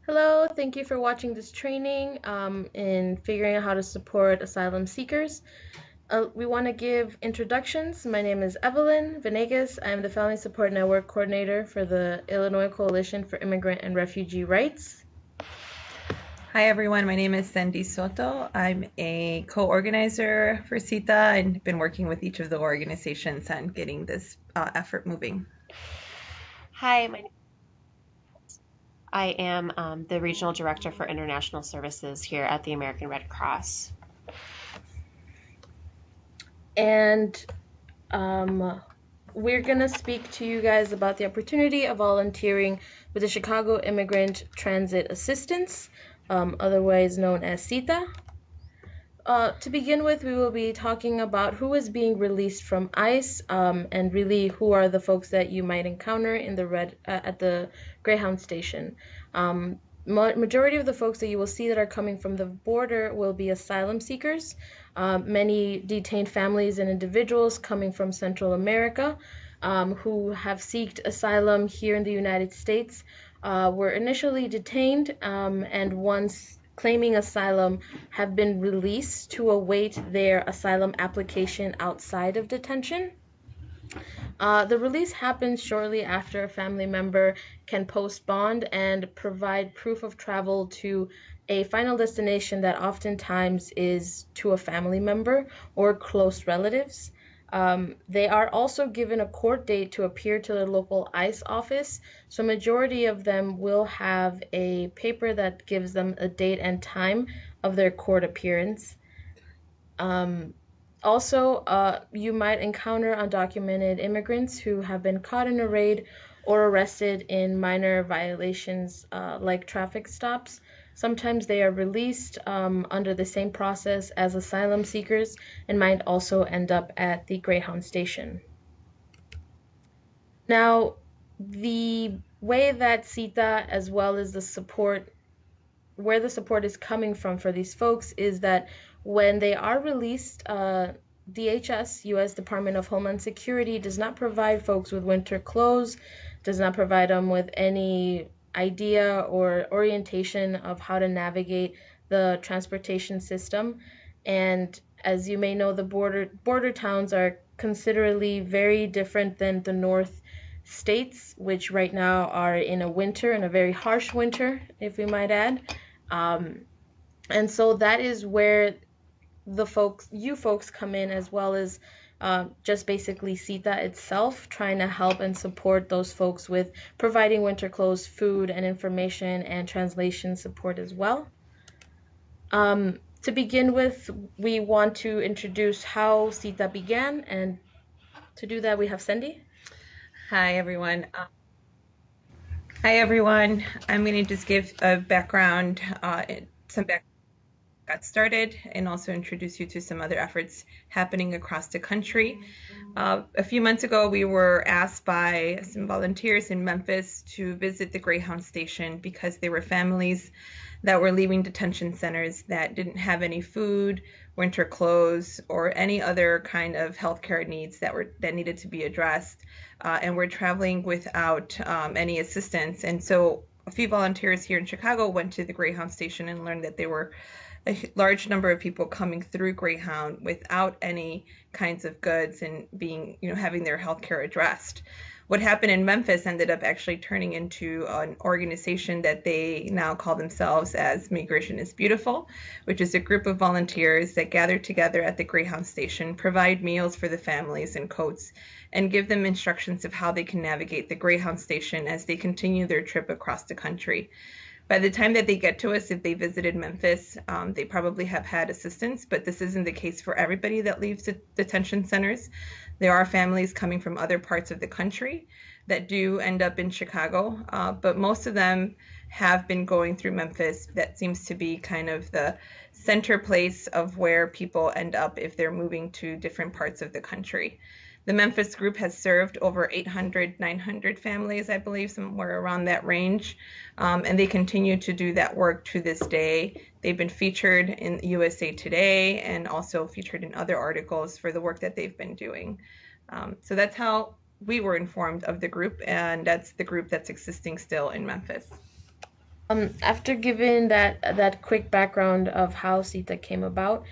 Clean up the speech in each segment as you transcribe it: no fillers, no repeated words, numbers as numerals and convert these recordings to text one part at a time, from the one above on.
Hello, thank you for watching this training in figuring out how to support asylum seekers. We want to give introductions. My name is Evelyn Venegas. I am the Family Support Network Coordinator for the Illinois Coalition for Immigrant and Refugee Rights. Hi everyone, my name is Sandy Soto. I'm a co-organizer for CITA and been working with each of the organizations on getting this effort moving. Hi, I am the Regional Director for International Services here at the American Red Cross. And we're going to speak to you guys about the opportunity of volunteering with the Chicago Immigrant Transit Assistance, otherwise known as CITA. To begin with, we will be talking about who is being released from ICE, and really who are the folks that you might encounter in the at the Greyhound station. Majority of the folks that you will see that are coming from the border will be asylum seekers. Many detained families and individuals coming from Central America who have sought asylum here in the United States were initially detained, and once claiming asylum have been released to await their asylum application outside of detention. The release happens shortly after a family member can post bond and provide proof of travel to a final destination that oftentimes is to a family member or close relatives. They are also given a court date to appear to the local ICE office, so majority of them will have a paper that gives them a date and time of their court appearance. Also, you might encounter undocumented immigrants who have been caught in a raid or arrested in minor violations like traffic stops. Sometimes they are released under the same process as asylum seekers and might also end up at the Greyhound station. Now, the way that CITA, as well as the support, where the support is coming from for these folks, is that when they are released, DHS, U.S. Department of Homeland Security, does not provide folks with winter clothes, does not provide them with any idea or orientation of how to navigate the transportation system. And as you may know, the border towns are considerably very different than the north states, which right now are in a winter, and a very harsh winter, if we might add. And so that is where you folks come in, as well as just basically CITA itself, trying to help and support those folks with providing winter clothes, food, and information and translation support as well. To begin with, we want to introduce how CITA began, and to do that, we have Cindy. Hi everyone. I'm going to just give a background, got started, and also introduce you to some other efforts happening across the country. A few months ago, we were asked by some volunteers in Memphis to visit the Greyhound station because there were families that were leaving detention centers that didn't have any food, winter clothes, or any other kind of healthcare needs that needed to be addressed, and were traveling without any assistance. And so a few volunteers here in Chicago went to the Greyhound station and learned that there were a large number of people coming through Greyhound without any kinds of goods and having their health care addressed. What happened in Memphis ended up actually turning into an organization that they now call themselves as Migration is Beautiful, which is a group of volunteers that gather together at the Greyhound station, provide meals for the families and coats, and give them instructions of how they can navigate the Greyhound station as they continue their trip across the country. By the time that they get to us, if they visited Memphis, they probably have had assistance, but this isn't the case for everybody that leaves the detention centers. There are families coming from other parts of the country that do end up in Chicago, but most of them have been going through Memphis. That seems to be kind of the center place of where people end up if they're moving to different parts of the country. The Memphis group has served over 800, 900 families, I believe, somewhere around that range, and they continue to do that work to this day. They've been featured in USA Today and also featured in other articles for the work that they've been doing. So that's how we were informed of the group, and that's the group that's existing still in Memphis. After giving that quick background of how CITA came about,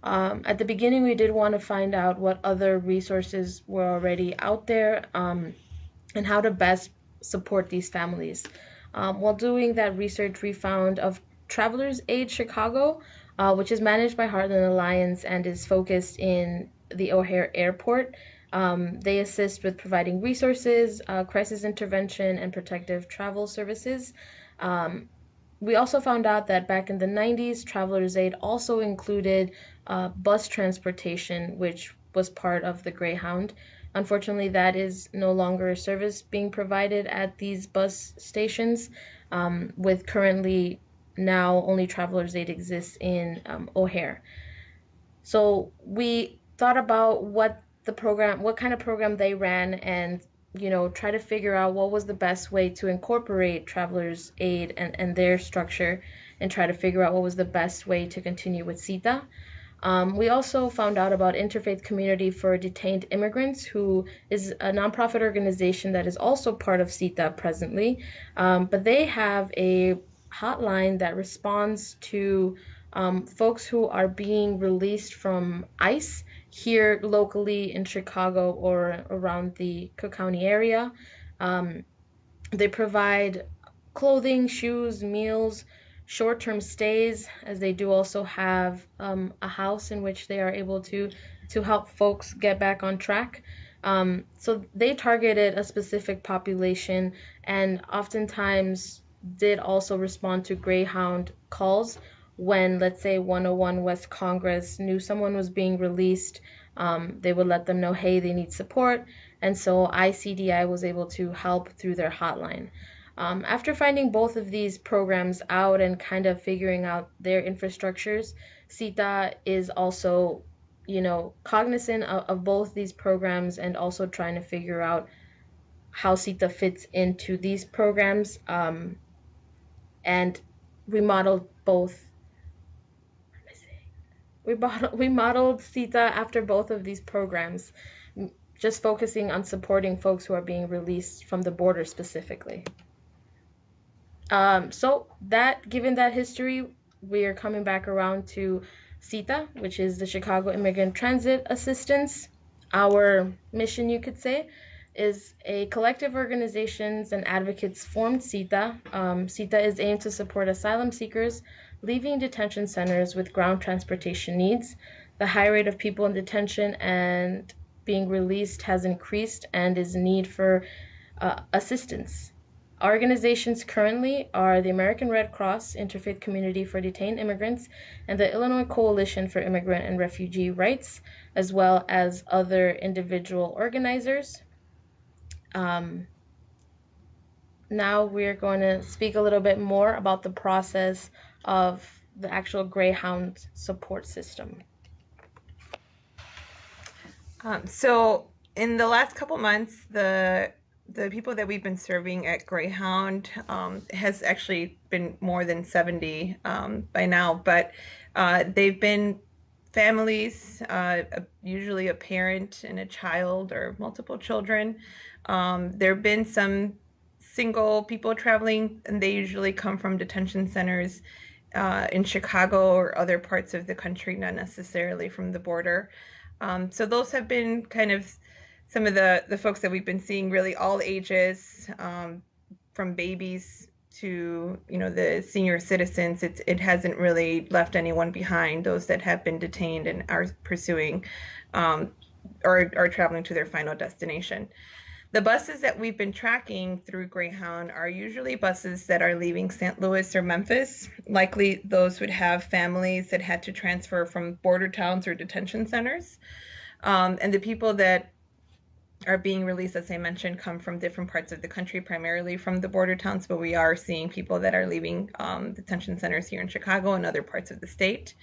at the beginning we did want to find out what other resources were already out there, and how to best support these families. While doing that research, we found of Travelers Aid Chicago, which is managed by Heartland Alliance and is focused in the O'Hare Airport. They assist with providing resources, crisis intervention, and protective travel services. Um, we also found out that back in the 90s, Travelers Aid also included bus transportation, which was part of the Greyhound. Unfortunately, that is no longer a service being provided at these bus stations, with currently now only Travelers Aid exists in O'Hare. So we thought about what kind of program they ran, and try to figure out what was the best way to incorporate Travelers Aid and their structure, and try to figure out what was the best way to continue with CITA. We also found out about Interfaith Community for Detained Immigrants, who is a nonprofit organization that is also part of CITA presently, but they have a hotline that responds to folks who are being released from ICE here locally in Chicago or around the Cook County area. Um, they provide clothing, shoes, meals, short-term stays, as they do also have a house in which they are able to help folks get back on track. So they targeted a specific population, and oftentimes did also respond to Greyhound calls when, let's say, 101 West Congress knew someone was being released. They would let them know, hey, they need support, and so ICDI was able to help through their hotline. After finding both of these programs out and kind of figuring out their infrastructures, CITA is also, cognizant of both these programs, and also trying to figure out how CITA fits into these programs, and we modeled both. We modeled CITA after both of these programs, just focusing on supporting folks who are being released from the border specifically. So given that history, we are coming back around to CITA, which is the Chicago Immigrant Transit Assistance. Our mission, you could say, is a collective organizations and advocates formed CITA. CITA is aimed to support asylum seekers leaving detention centers with ground transportation needs. The high rate of people in detention and being released has increased, and is need for assistance. Organizations currently are the American Red Cross, Interfaith Community for Detained Immigrants, and the Illinois Coalition for Immigrant and Refugee Rights, as well as other individual organizers. Now we're going to speak a little bit more about the process of the actual Greyhound support system. So in the last couple months, the people that we've been serving at Greyhound has actually been more than 70 by now, but they've been families, usually a parent and a child or multiple children. There have been some single people traveling, and they usually come from detention centers in Chicago or other parts of the country, not necessarily from the border. So those have been kind of some of the folks that we've been seeing, really all ages, from babies to the senior citizens. It hasn't really left anyone behind. Those that have been detained and are pursuing or are traveling to their final destination. The buses that we've been tracking through Greyhound are usually buses that are leaving St. Louis or Memphis. Likely those would have families that had to transfer from border towns or detention centers. And the people that are being released, as I mentioned, come from different parts of the country, primarily from the border towns, but we are seeing people that are leaving detention centers here in Chicago and other parts of the state.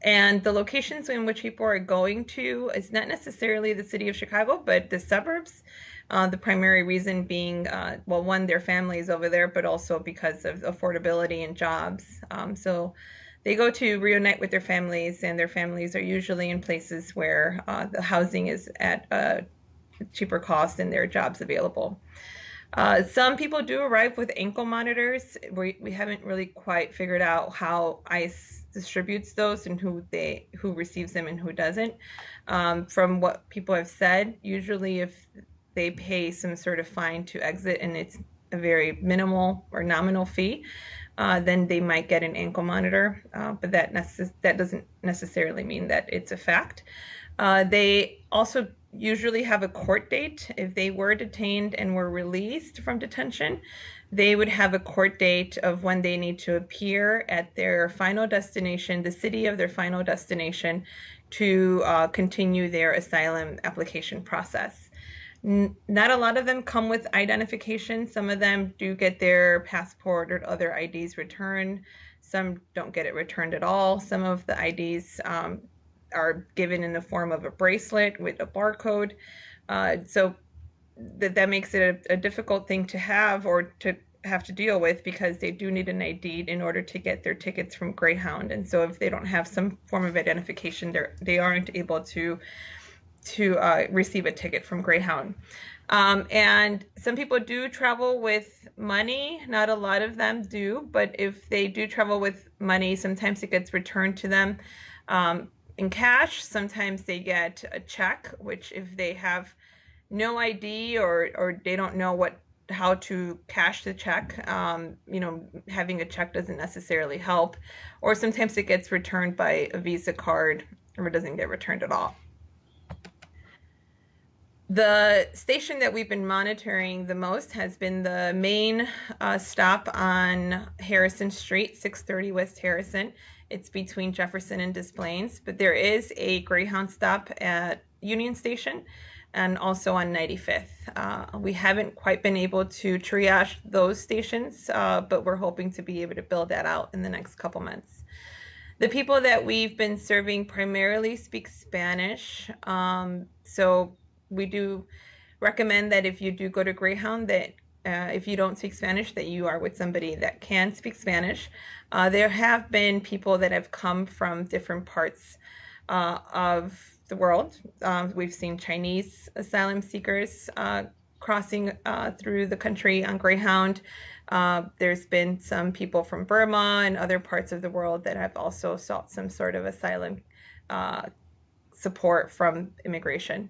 And the locations in which people are going to is not necessarily the city of Chicago, but the suburbs. The primary reason being, well, one, their families over there, but also because of affordability and jobs. So they go to reunite with their families, and their families are usually in places where the housing is at a cheaper cost and there are jobs available. Some people do arrive with ankle monitors. We haven't really quite figured out how ICE distributes those and who receives them and who doesn't. From what people have said, usually if they pay some sort of fine to exit and it's a very minimal or nominal fee, then they might get an ankle monitor, but that doesn't necessarily mean that it's a fact. They also usually have a court date. If they were detained and were released from detention, they would have a court date of when they need to appear at their final destination, the city of their final destination, to continue their asylum application process. Not a lot of them come with identification. Some of them do get their passport or other IDs returned. Some don't get it returned at all. Some of the IDs are given in the form of a bracelet with a barcode. So that makes it a difficult thing to have or to have to deal with, because they do need an ID in order to get their tickets from Greyhound. And so if they don't have some form of identification, they aren't able to receive a ticket from Greyhound. And some people do travel with money. Not a lot of them do, but if they do travel with money, sometimes it gets returned to them in cash. Sometimes they get a check, which if they have no ID or they don't know how to cash the check, having a check doesn't necessarily help. Or sometimes it gets returned by a Visa card, or it doesn't get returned at all. The station that we've been monitoring the most has been the main stop on Harrison Street, 630 West Harrison. It's between Jefferson and Des Plaines, but there is a Greyhound stop at Union Station and also on 95th. We haven't quite been able to triage those stations, but we're hoping to be able to build that out in the next couple months. The people that we've been serving primarily speak Spanish, so we do recommend that if you do go to Greyhound, that if you don't speak Spanish, that you are with somebody that can speak Spanish. There have been people that have come from different parts of the world. We've seen Chinese asylum seekers crossing through the country on Greyhound. There's been some people from Burma and other parts of the world that have also sought some sort of asylum support from immigration.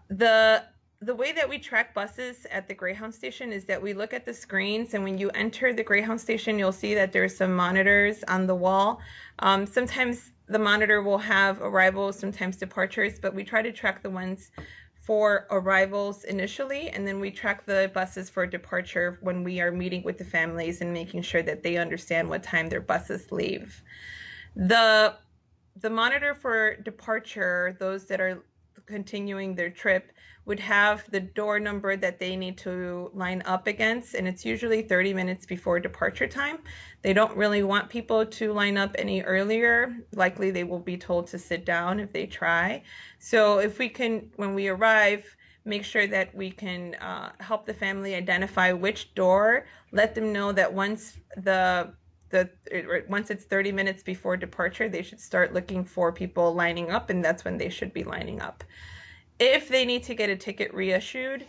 The way that we track buses at the Greyhound station is that we look at the screens, and when you enter the Greyhound station, you'll see that there's some monitors on the wall. Sometimes the monitor will have arrivals, sometimes departures, but we try to track the ones for arrivals initially, and then we track the buses for departure when we are meeting with the families and making sure that they understand what time their buses leave. The monitor for departure, those that are continuing their trip, would have the door number that they need to line up against, and it's usually 30 minutes before departure time. They don't really want people to line up any earlier. Likely they will be told to sit down if they try. So if we can, when we arrive, make sure that we can help the family identify which door, let them know that once it's 30 minutes before departure, they should start looking for people lining up, and that's when they should be lining up. If they need to get a ticket reissued,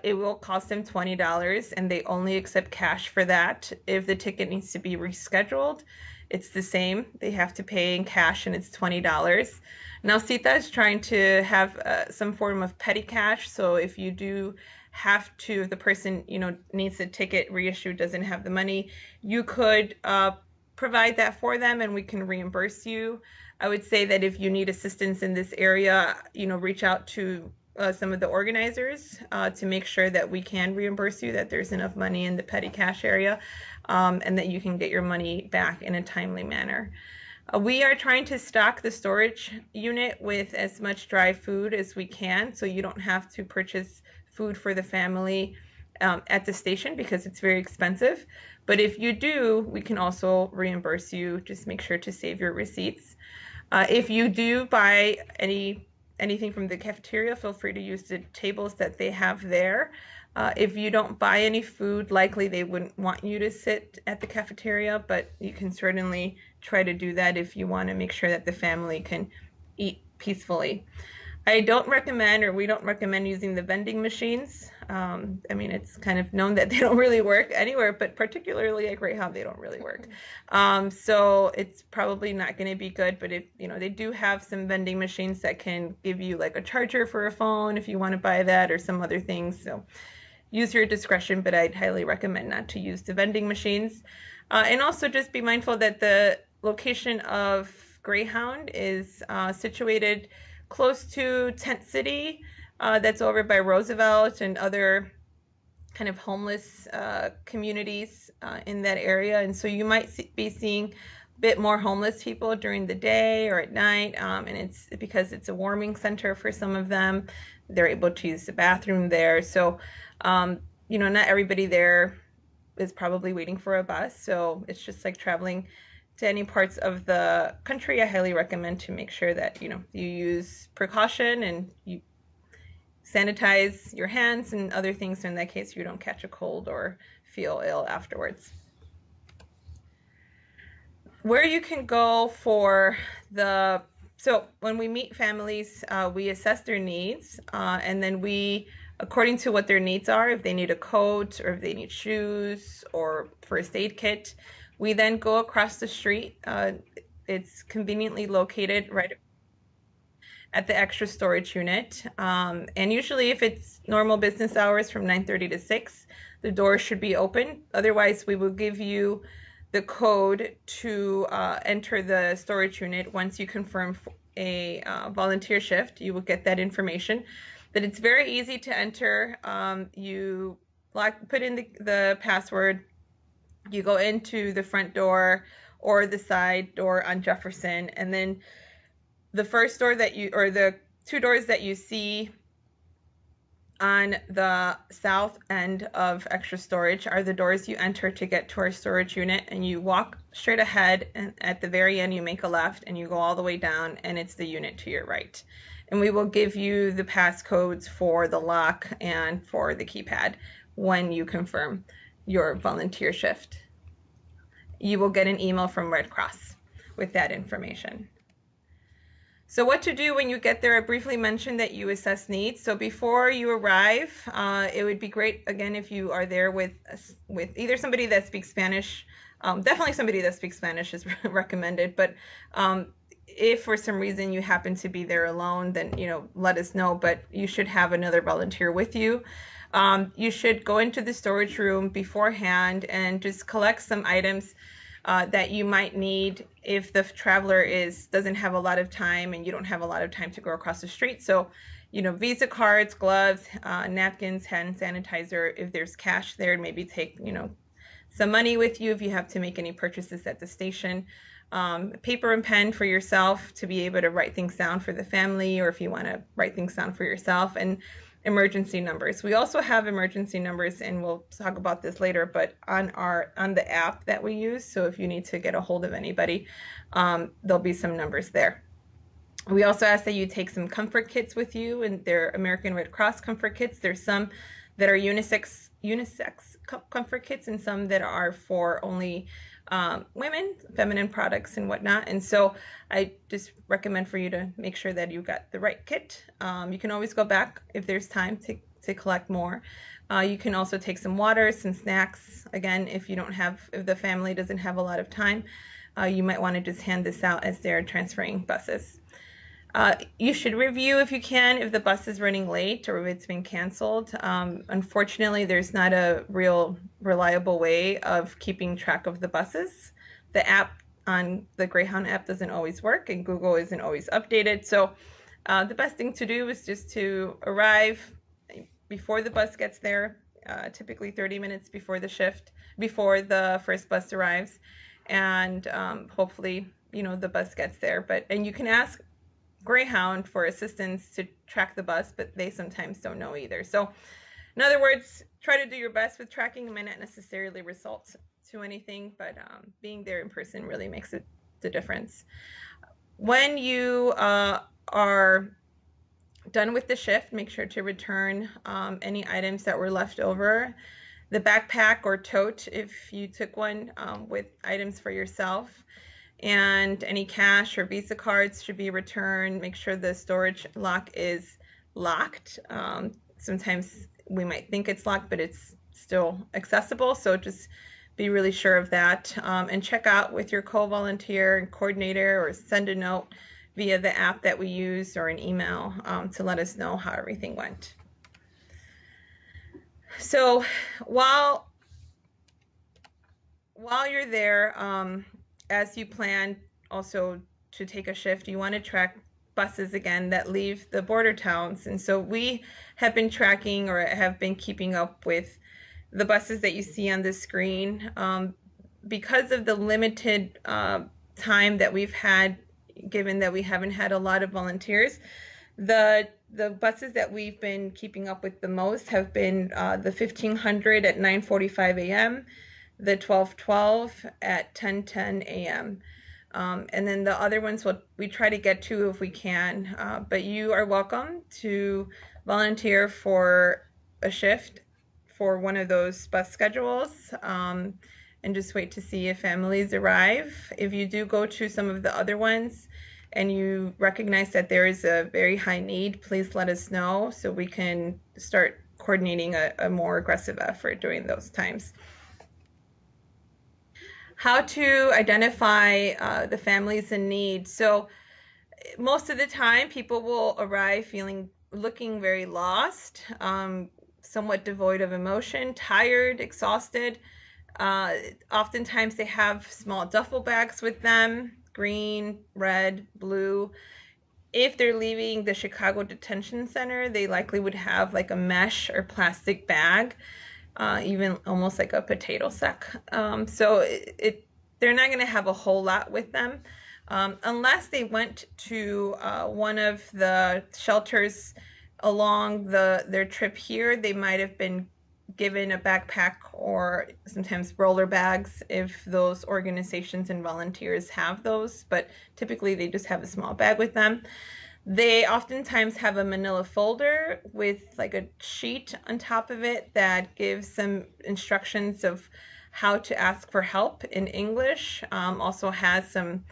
it will cost them $20, and they only accept cash for that. If the ticket needs to be rescheduled, it's the same. They have to pay in cash, and it's $20. Now, CITA is trying to have some form of petty cash, so if you do have to, if the person needs a ticket reissued, doesn't have the money, you could provide that for them, and we can reimburse you. I would say that if you need assistance in this area, reach out to some of the organizers to make sure that we can reimburse you, that there's enough money in the petty cash area, and that you can get your money back in a timely manner. We are trying to stock the storage unit with as much dry food as we can, so you don't have to purchase food for the family at the station because it's very expensive. But if you do, we can also reimburse you. Just make sure to save your receipts. If you do buy anything from the cafeteria, feel free to use the tables that they have there. If you don't buy any food, likely they wouldn't want you to sit at the cafeteria, but you can certainly try to do that if you want to make sure that the family can eat peacefully. I don't recommend, or we don't recommend using the vending machines. I mean, it's kind of known that they don't really work anywhere, but particularly at Greyhound, they don't really work. So it's probably not going to be good. But if, you know, they do have some vending machines that can give you like a charger for a phone if you want to buy that, or some other things. So use your discretion, but I'd highly recommend not to use the vending machines. And also just be mindful that the location of Greyhound is situated close to Tent City, that's over by Roosevelt and other kind of homeless communities in that area. And so you might be seeing a bit more homeless people during the day or at night, and it's because it's a warming center for some of them. They're able to use the bathroom there. So, you know, not everybody there is probably waiting for a bus. So it's just like traveling to any parts of the country. I highly recommend to make sure that, you know, you use precaution and you sanitize your hands and other things, so in that case you don't catch a cold or feel ill afterwards. Where you can go for the, so when we meet families, we assess their needs, and then we, according to what their needs are, if they need a coat or if they need shoes or first aid kit, we then go across the street. It's conveniently located right at the extra storage unit. And usually if it's normal business hours from 9:30 to 6, the doors should be open. Otherwise, we will give you the code to enter the storage unit. Once you confirm a volunteer shift, you will get that information. But it's very easy to enter. You put in the password, you go into the front door or the side door on Jefferson, and then the first door that you, or the two doors that you see on the south end of extra storage are the doors you enter to get to our storage unit. And you walk straight ahead, and at the very end you make a left and you go all the way down, and it's the unit to your right. And we will give you the passcodes for the lock and for the keypad when you confirm your volunteer shift. You will get an email from Red Cross with that information. So what to do when you get there, I briefly mentioned that you assess needs. So before you arrive, it would be great, again, if you are there with either somebody that speaks Spanish, definitely somebody that speaks Spanish is recommended, but if for some reason you happen to be there alone, then, you know, let us know, but you should have another volunteer with you. You should go into the storage room beforehand and just collect some items that you might need if the traveler doesn't have a lot of time and you don't have a lot of time to go across the street. So, you know, Visa cards, gloves, napkins, hand sanitizer. If there's cash there, maybe take, you know, some money with you if you have to make any purchases at the station. Paper and pen for yourself to be able to write things down for the family, or if you want to write things down for yourself, and emergency numbers. We also have emergency numbers, and we'll talk about this later, but on the app that we use. So if you need to get a hold of anybody, there'll be some numbers there. We also ask that you take some comfort kits with you, and they're American Red Cross comfort kits. There's some that are unisex comfort kits, and some that are for only women, feminine products and whatnot. And so I just recommend for you to make sure that you got the right kit. You can always go back if there's time to collect more. You can also take some water, some snacks. Again, if the family doesn't have a lot of time, you might want to just hand this out as they're transferring buses. You should review, if you can, if the bus is running late or if it's been canceled. Unfortunately, there's not a real reliable way of keeping track of the buses. The app on the Greyhound app doesn't always work, and Google isn't always updated. So the best thing to do is just to arrive before the bus gets there, typically 30 minutes before the shift, before the first bus arrives, and hopefully, you know, the bus gets there. And you can ask Greyhound for assistance to track the bus, but they sometimes don't know either. So in other words, try to do your best with tracking. It may not necessarily result to anything, but being there in person really makes the difference. When you are done with the shift, make sure to return any items that were left over. The backpack or tote, if you took one with items for yourself, and any cash or Visa cards should be returned. Make sure the storage lock is locked. Sometimes we might think it's locked, but it's still accessible, so just be really sure of that. And check out with your co-volunteer and coordinator, or send a note via the app that we use or an email to let us know how everything went. So while you're there, as you plan also to take a shift, you want to track buses again that leave the border towns. And so we have been tracking, or have been keeping up with, the buses that you see on the screen. Because of the limited time that we've had, given that we haven't had a lot of volunteers, the buses that we've been keeping up with the most have been the 1500 at 9:45 a.m., the 1212 at 10:10 a.m. And then the other ones we try to get to if we can. But you are welcome to volunteer for a shift for one of those bus schedules, and just wait to see if families arrive. If you do go to some of the other ones and you recognize that there is a very high need, please let us know so we can start coordinating a more aggressive effort during those times. How to identify the families in need. So most of the time people will arrive looking very lost, somewhat devoid of emotion, tired, exhausted. Oftentimes they have small duffel bags with them, green, red, blue. If they're leaving the Chicago Detention Center, they likely would have like a mesh or plastic bag, even almost like a potato sack. So they're not going to have a whole lot with them, unless they went to one of the shelters along their trip here. They might have been given a backpack, or sometimes roller bags if those organizations and volunteers have those, but typically they just have a small bag with them. They oftentimes have a manila folder with like a sheet on top of it that gives some instructions of how to ask for help in English. Also has some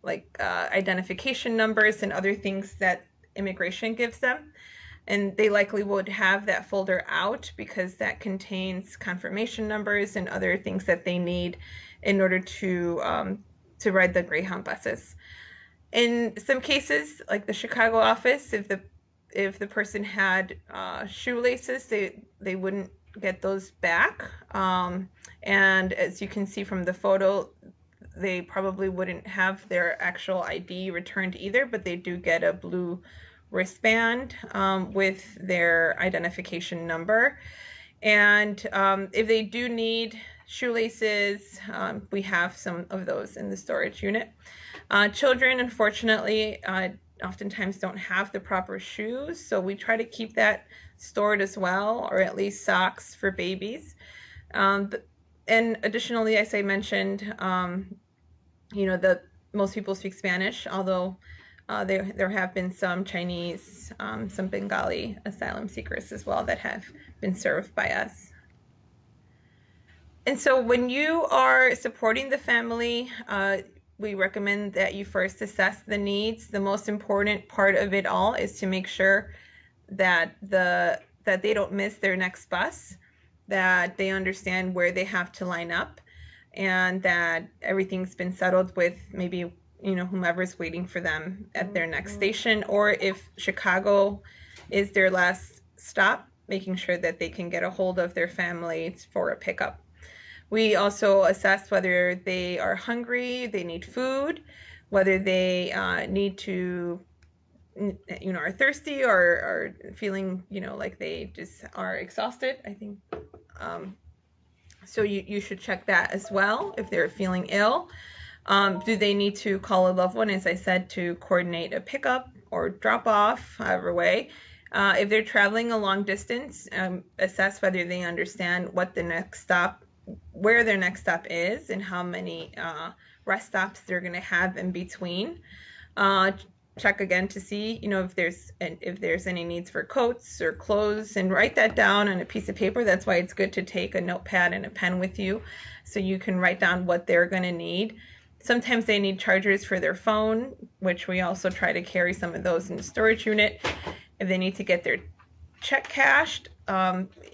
like identification numbers and other things that immigration gives them. And they likely would have that folder out because that contains confirmation numbers and other things that they need in order to ride the Greyhound buses. In some cases, like the Chicago office, if the person had shoelaces, they wouldn't get those back. And as you can see from the photo, they probably wouldn't have their actual ID returned either, but they do get a blue wristband with their identification number. And if they do need shoelaces, we have some of those in the storage unit. Children, unfortunately, oftentimes don't have the proper shoes, so we try to keep that stored as well, or at least socks for babies. And additionally, as I mentioned, most people speak Spanish, although there have been some Chinese, some Bengali asylum seekers as well that have been served by us. And so when you are supporting the family, we recommend that you first assess the needs. The most important part of it all is to make sure that they don't miss their next bus, that they understand where they have to line up, and that everything's been settled with maybe whomever's waiting for them at their next station, or if Chicago is their last stop, making sure that they can get a hold of their families for a pickup. We also assess whether they are hungry, they need food, whether they need to, are thirsty, or are feeling, like they just are exhausted, I think. So you should check that as well if they're feeling ill. Do they need to call a loved one, as I said, to coordinate a pickup or drop off, however way. If they're traveling a long distance, assess whether they understand where their next stop is, and how many rest stops they're going to have in between. Check again to see, if there's any needs for coats or clothes, and write that down on a piece of paper. That's why it's good to take a notepad and a pen with you, so you can write down what they're going to need. Sometimes they need chargers for their phone, which we also try to carry some of those in the storage unit. If they need to get their check cashed,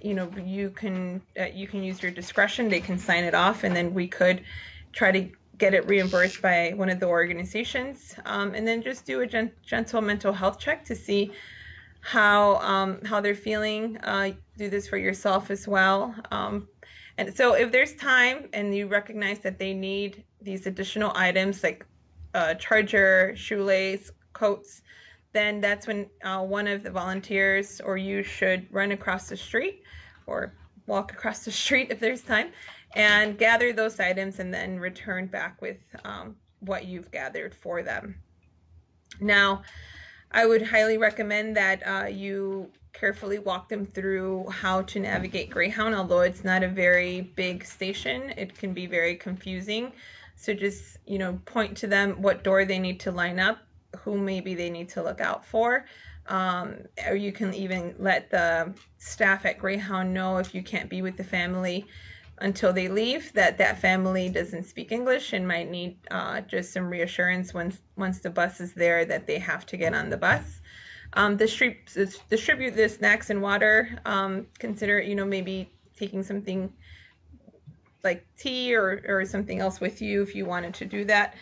you can use your discretion. They can sign it off, and then we could try to get it reimbursed by one of the organizations, and then just do a gentle mental health check to see how they're feeling. Do this for yourself as well. And so if there's time and you recognize that they need these additional items like charger, shoelace, coats, then that's when one of the volunteers or you should run across the street or walk across the street if there's time and gather those items and then return back with what you've gathered for them. Now, I would highly recommend that you carefully walk them through how to navigate Greyhound. Although it's not a very big station, it can be very confusing. So just, point to them what door they need to line up, who maybe they need to look out for. Or you can even let the staff at Greyhound know if you can't be with the family until they leave, that family doesn't speak English and might need just some reassurance once the bus is there that they have to get on the bus. Distribute the snacks and water. Consider, maybe taking something like tea or something else with you if you wanted to do that.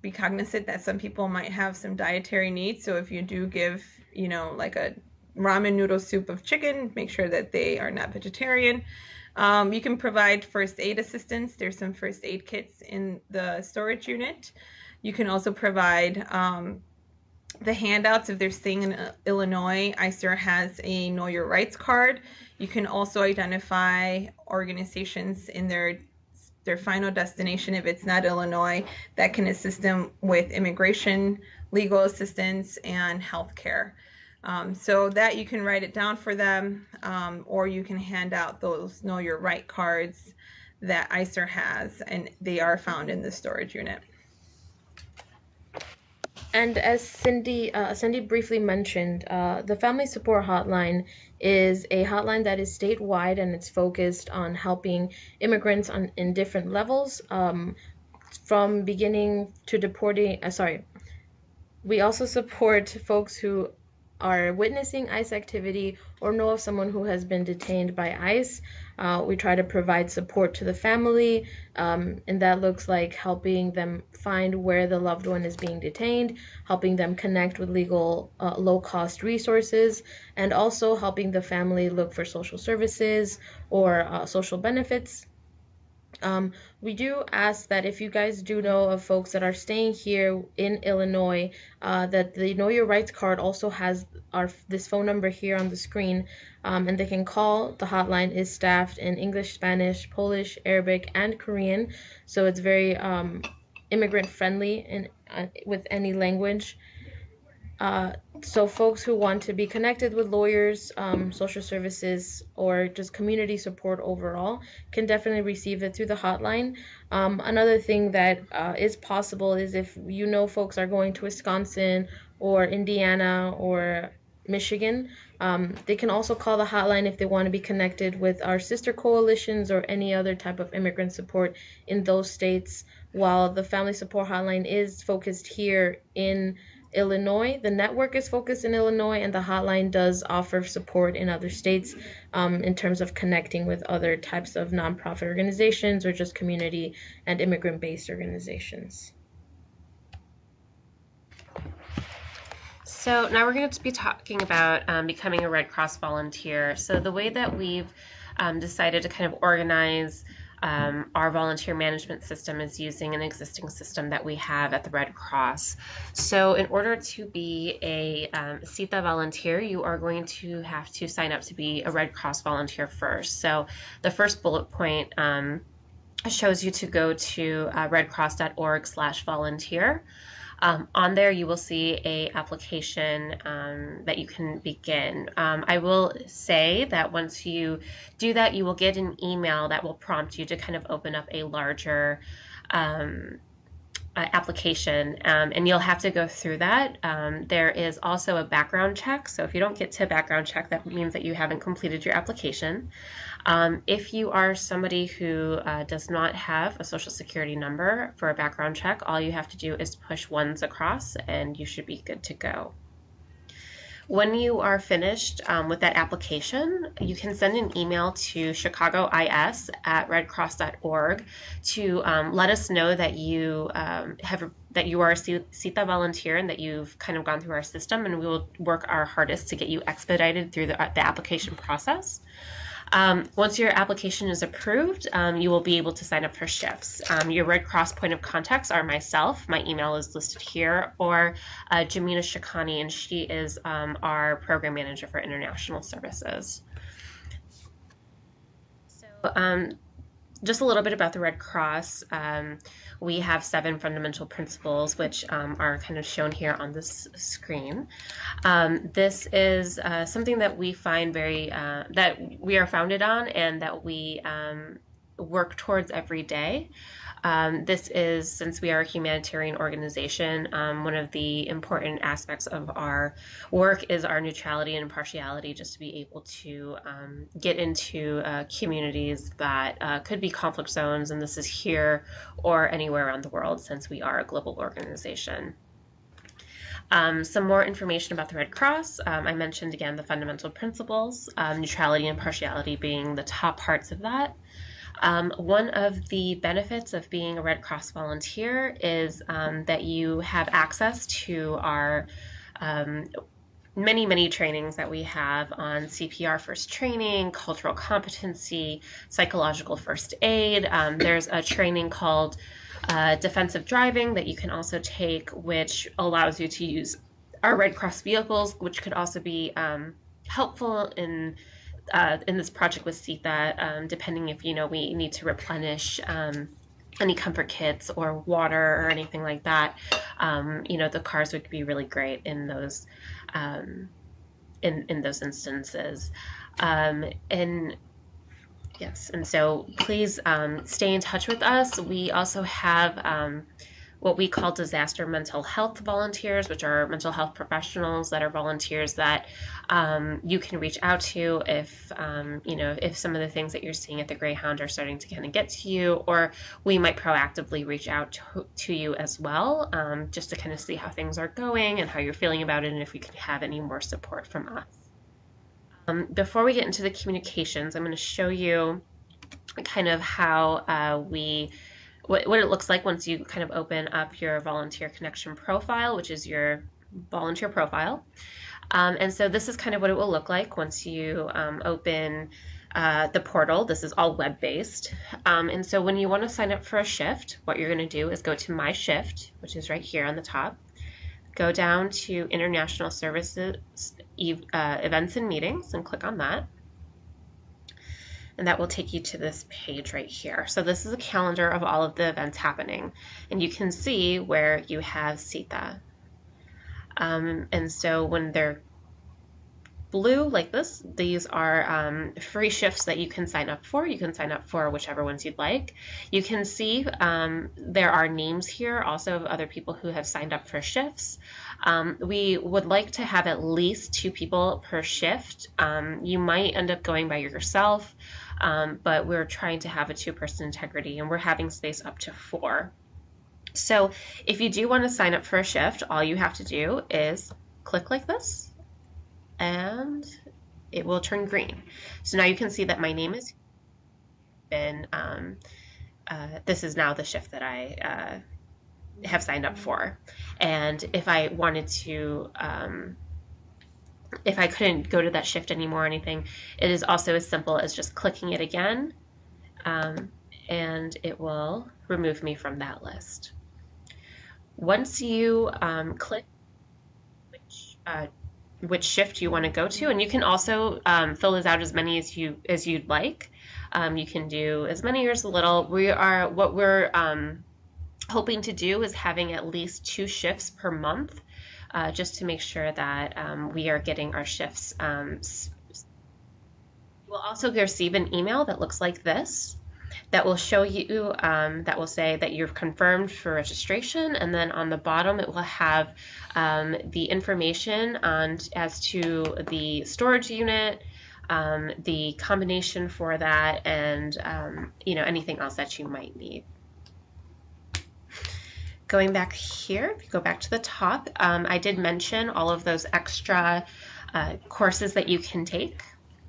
Be cognizant that some people might have some dietary needs. So if you do give, like a ramen noodle soup of chicken, make sure that they are not vegetarian. You can provide first aid assistance. There's some first aid kits in the storage unit. You can also provide the handouts if they're staying in Illinois. ICER has a Know Your Rights card. You can also identify organizations in their final destination, if it's not Illinois, that can assist them with immigration, legal assistance, and health care. So that you can write it down for them, or you can hand out those Know Your Right cards that ICER has, and they are found in the storage unit. And as Cindy briefly mentioned, the Family Support Hotline is a hotline that is statewide, and it's focused on helping immigrants in different levels, from beginning to deporting. We also support folks who are witnessing ICE activity or know of someone who has been detained by ICE. We try to provide support to the family, and that looks like helping them find where the loved one is being detained, helping them connect with legal low-cost resources, and also helping the family look for social services or social benefits. We do ask that if you guys do know of folks that are staying here in Illinois, that the Know Your Rights card also has this phone number here on the screen, and they can call. The hotline is staffed in English, Spanish, Polish, Arabic, and Korean, so it's very immigrant friendly with any language. So folks who want to be connected with lawyers, social services, or just community support overall can definitely receive it through the hotline. Another thing that is possible is if folks are going to Wisconsin or Indiana or Michigan, they can also call the hotline if they want to be connected with our sister coalitions or any other type of immigrant support in those states. While the Family Support Hotline is focused here in Illinois, the network is focused in Illinois, and the hotline does offer support in other states in terms of connecting with other types of nonprofit organizations or just community and immigrant-based organizations. So now we're going to be talking about becoming a Red Cross volunteer. So the way that we've decided to kind of organize our volunteer management system is using an existing system that we have at the Red Cross. So in order to be a CITA volunteer, you are going to have to sign up to be a Red Cross volunteer first. So the first bullet point shows you to go to redcross.org/volunteer. On there, you will see a application that you can begin. I will say that once you do that, you will get an email that will prompt you to kind of open up a larger application, and you'll have to go through that. There is also a background check, so if you don't get to background check, that means that you haven't completed your application. If you are somebody who does not have a social security number for a background check, all you have to do is push ones across and you should be good to go. When you are finished with that application, you can send an email to chicagois@redcross.org to let us know that you are a CITA volunteer and that you've kind of gone through our system, and we will work our hardest to get you expedited through the application process. Once your application is approved, you will be able to sign up for shifts. Your Red Cross point of contacts are myself. My email is listed here, or Jamina Shakani, and she is our program manager for international services. So just a little bit about the Red Cross. We have 7 fundamental principles, which are kind of shown here on this screen. This is something that we find that we are founded on and that we work towards every day. This is, since we are a humanitarian organization, one of the important aspects of our work is our neutrality and impartiality, just to be able to get into communities that could be conflict zones, and this is here or anywhere around the world since we are a global organization. Some more information about the Red Cross. I mentioned again the fundamental principles, neutrality and impartiality being the top parts of that. One of the benefits of being a Red Cross volunteer is that you have access to our many trainings that we have on CPR first training, cultural competency, psychological first aid. There's a training called defensive driving that you can also take, which allows you to use our Red Cross vehicles, which could also be helpful in this project with CITA, depending if we need to replenish any comfort kits or water or anything like that. The cars would be really great in those in those instances. And so please stay in touch with us. We also have what we call disaster mental health volunteers, which are mental health professionals that are volunteers that you can reach out to if if some of the things that you're seeing at the Greyhound are starting to kind of get to you, or we might proactively reach out to you as well, just to kind of see how things are going and how you're feeling about it, and if we can have any more support from us. Before we get into the communications, I'm going to show you kind of how what it looks like once you kind of open up your volunteer connection profile, which is your volunteer profile. And so this is kind of what it will look like once you open the portal. This is all web-based. And so when you want to sign up for a shift, what you're going to do is go to My Shift, which is right here on the top. Go down to International Services, Events and Meetings, and click on that. And that will take you to this page right here. So this is a calendar of all of the events happening, and you can see where you have CITA. And so when they're blue like this, these are free shifts that you can sign up for. You can sign up for whichever ones you'd like. You can see there are names here also of other people who have signed up for shifts. We would like to have at least 2 people per shift. You might end up going by yourself, but we're trying to have a 2-person integrity, and we're having space up to 4. So if you do want to sign up for a shift, all you have to do is click like this, and it will turn green. So now you can see that my name is, and this is now the shift that I have signed up for. And if I wanted to, if I couldn't go to that shift anymore or anything, it is also as simple as just clicking it again, and it will remove me from that list. Once you click which shift you want to go to, and you can also fill this out as many as you'd like. You can do as many or as little. What we're hoping to do is having at least 2 shifts per month, just to make sure that we are getting our shifts. We'll also receive an email that looks like this. that will show you, that will say that you're confirmed for registration, and then on the bottom it will have the information on as to the storage unit, the combination for that, and anything else that you might need. Going back here, if you go back to the top, I did mention all of those extra courses that you can take.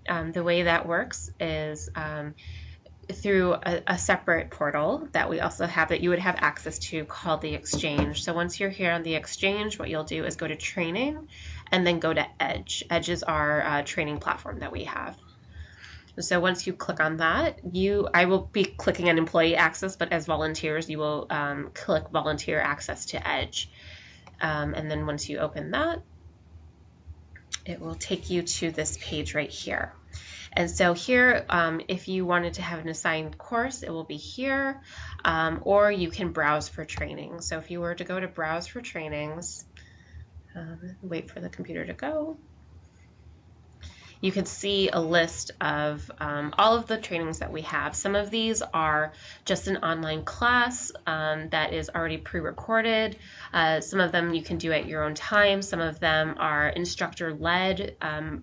The way that works is through a separate portal that we also have, that you would have access to, called the Exchange. So once you're here on the Exchange, what you'll do is go to training and then go to Edge. Edge is our training platform that we have. So once you click on that, I will be clicking on employee access, but as volunteers, you will click volunteer access to Edge. And then once you open that, it will take you to this page right here. And so here, if you wanted to have an assigned course, it will be here, or you can browse for training. So if you were to go to browse for trainings, wait for the computer to go, you can see a list of all of the trainings that we have. Some of these are just an online class that is already pre-recorded. Some of them you can do at your own time. Some of them are instructor-led,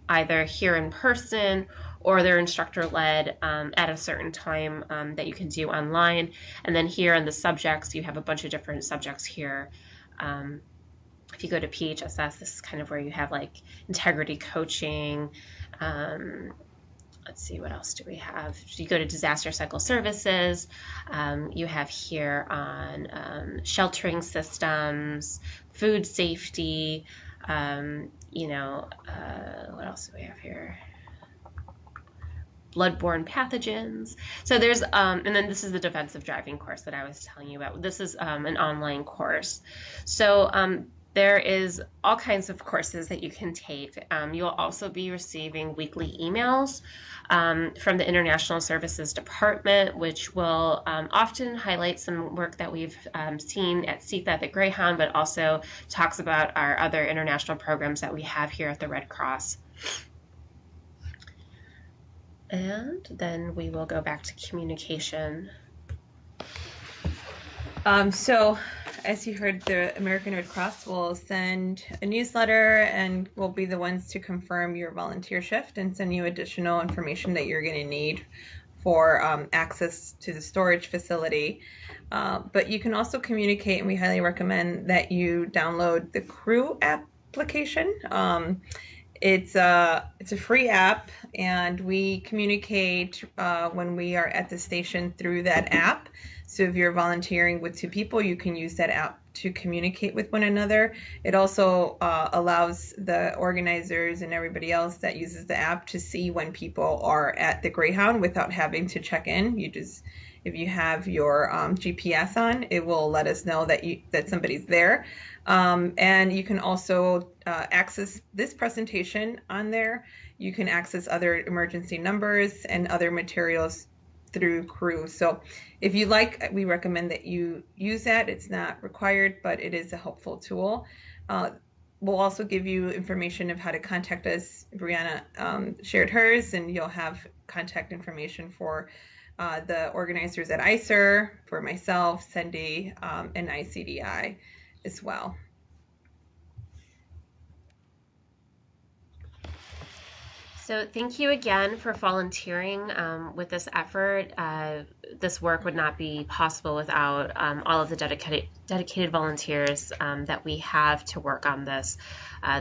either here in person or they're instructor-led at a certain time that you can do online. And then here in the subjects, you have a bunch of different subjects here. If you go to PHSS, this is kind of where you have like integrity coaching. Let's see, what else do we have? You go to disaster cycle services. You have here on sheltering systems, food safety. What else do we have here? Bloodborne pathogens. So there's, and then this is the defensive driving course that I was telling you about. This is an online course. So there is all kinds of courses that you can take. You'll also be receiving weekly emails from the International Services Department, which will often highlight some work that we've seen at CITA at the Greyhound, but also talks about our other international programs that we have here at the Red Cross. And then we will go back to communication. So as you heard, the American Red Cross will send a newsletter and will be the ones to confirm your volunteer shift and send you additional information that you're going to need for access to the storage facility. But you can also communicate, and we highly recommend that you download the Crew application. It's a free app, and we communicate when we are at the station through that app. So if you're volunteering with two people, you can use that app to communicate with one another. It also allows the organizers and everybody else that uses the app to see when people are at the Greyhound without having to check in. If you have your GPS on, it will let us know that somebody's there. And you can also access this presentation on there. You can access other emergency numbers and other materials through Crew. So if you like, we recommend that you use that. It's not required, but it is a helpful tool. We'll also give you information of how to contact us. Brianna shared hers, and you'll have contact information for the organizers at ICER, for myself, Cindy, and ICDI as well. So thank you again for volunteering with this effort. This work would not be possible without all of the dedicated volunteers that we have to work on this.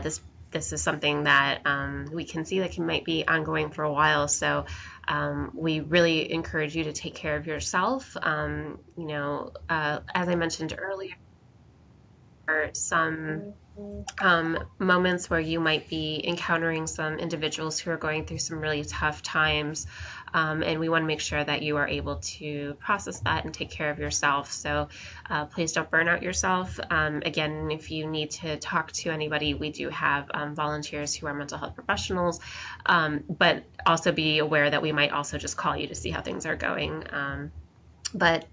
This is something that we can see that might be ongoing for a while. So we really encourage you to take care of yourself. As I mentioned earlier, some moments where you might be encountering some individuals who are going through some really tough times, and we want to make sure that you are able to process that and take care of yourself. So please don't burn out yourself. Again, if you need to talk to anybody, we do have volunteers who are mental health professionals, but also be aware that we might also just call you to see how things are going. But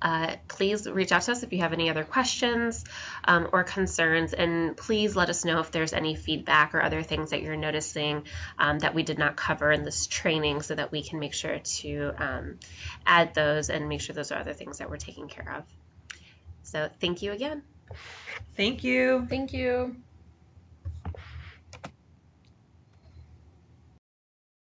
please reach out to us if you have any other questions or concerns, and please let us know if there's any feedback or other things that you're noticing that we did not cover in this training, so that we can make sure to add those and make sure those are other things that we're taking care of. So thank you again. Thank you. Thank you.